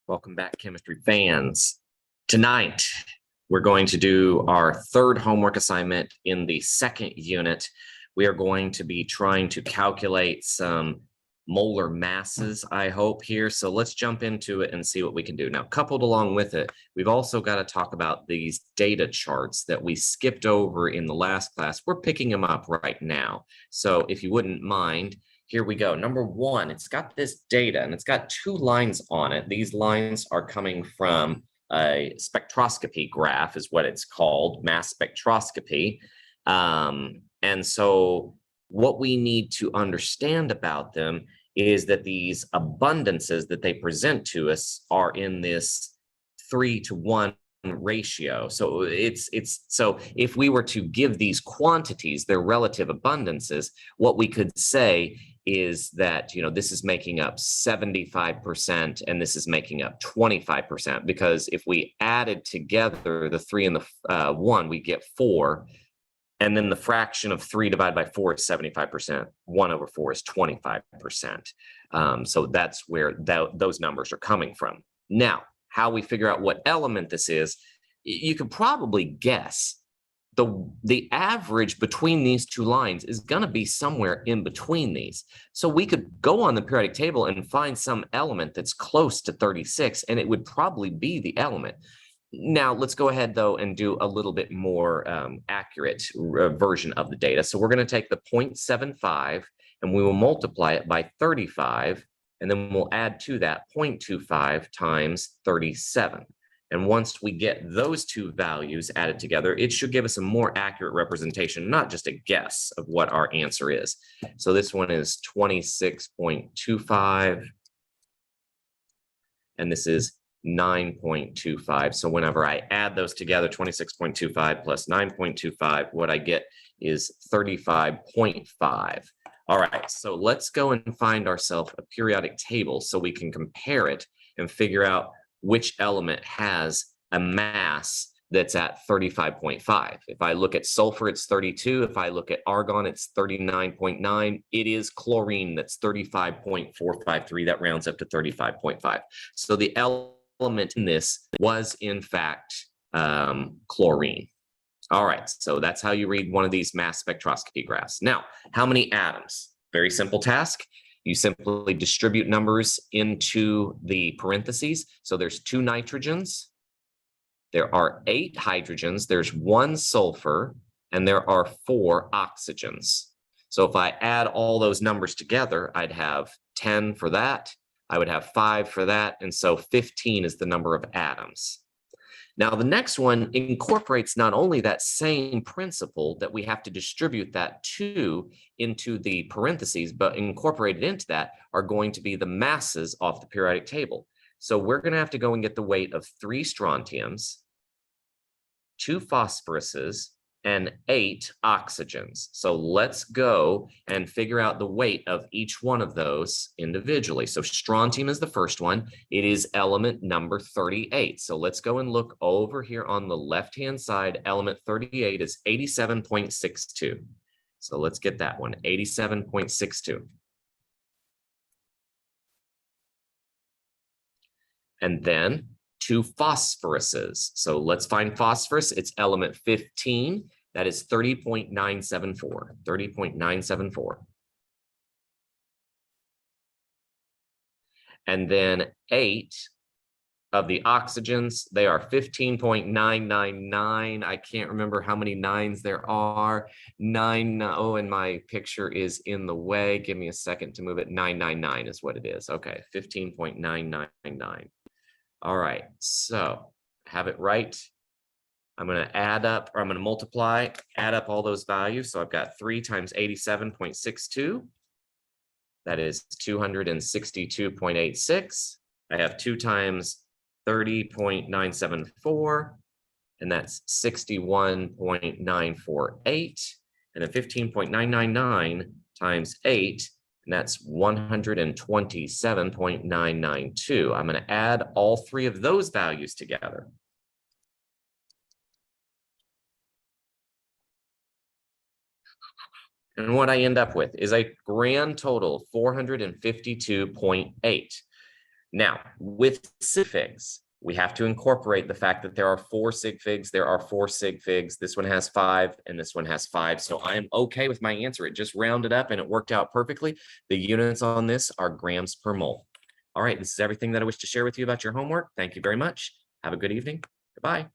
Welcome back, chemistry fans. Tonight, we're going to do our third homework assignment in the second unit. We are going to be trying to calculate some molar masses, I hope, here. So let's jump into it and see what we can do. Now, coupled along with it, we've also got to talk about these data charts that we skipped over in the last class. We're picking them up right now. So if you wouldn't mind, here we go. Number one, it's got this data and it's got two lines on it. These lines are coming from a spectroscopy graph is what it's called, mass spectroscopy. And so what we need to understand about them is that these abundances that they present to us are in this 3-to-1 ratio. So so if we were to give these quantities their relative abundances, what we could say is that, you know, this is making up 75% and this is making up 25%, because if we added together the 3 and the 1, we get 4. And then the fraction of 3 divided by 4 is 75%. 1/4 is 25%. So that's where those numbers are coming from. Now, how we figure out what element this is, you could probably guess. The average between these two lines is going to be somewhere in between these. So we could go on the periodic table and find some element that's close to 36, and it would probably be the element. Now, let's go ahead, though, and do a little bit more accurate version of the data. So we're going to take the 0.75, and we will multiply it by 35, and then we'll add to that 0.25 times 37. And once we get those two values added together, it should give us a more accurate representation, not just a guess of what our answer is. So this one is 26.25, and this is 9.25. So whenever I add those together, 26.25 plus 9.25, what I get is 35.5. All right, so let's go and find ourselves a periodic table so we can compare it and figure out which element has a mass that's at 35.5. If I look at sulfur, it's 32. If I look at argon, it's 39.9. It is chlorine that's 35.453. That rounds up to 35.5. So the element in this was, in fact, chlorine. All right, so that's how you read one of these mass spectroscopy graphs. Now, how many atoms? Very simple task. You simply distribute numbers into the parentheses. So there's 2 nitrogens, there are 8 hydrogens, there's 1 sulfur, and there are 4 oxygens. So if I add all those numbers together, I'd have 10 for that, I would have 5 for that, and so 15 is the number of atoms. Now, the next one incorporates not only that same principle that we have to distribute that 2 into the parentheses, but incorporated into that are going to be the masses off the periodic table. So we're going to have to go and get the weight of 3 strontiums, 2 phosphoruses, and 8 oxygens. So let's go and figure out the weight of each one of those individually. So strontium is the first one. It is element number 38. So let's go and look over here on the left-hand side. Element 38 is 87.62. So let's get that one, 87.62. And then 2 phosphoruses. So let's find phosphorus. It's element 15. That is 30.974. 30.974. And then 8 of the oxygens, they are 15.999. I can't remember how many 9s there are. 9, oh, and my picture is in the way. Give me a second to move it. 999 is what it is. Okay, 15.999. All right, so have it right. I'm going to add up, or I'm going to multiply, add up all those values. So I've got 3 times 87.62. That is 262.86. I have 2 times 30.974, and that's 61.948. And then 15.999 times 8, and that's 127.992. I'm going to add all 3 of those values together. And what I end up with is a grand total of 452.8. Now, with sig figs, we have to incorporate the fact that there are 4 sig figs. There are 4 sig figs. This one has 5 and this one has 5. So I am okay with my answer. It just rounded up and it worked out perfectly. The units on this are grams per mole. All right, this is everything that I wish to share with you about your homework. Thank you very much. Have a good evening. Goodbye.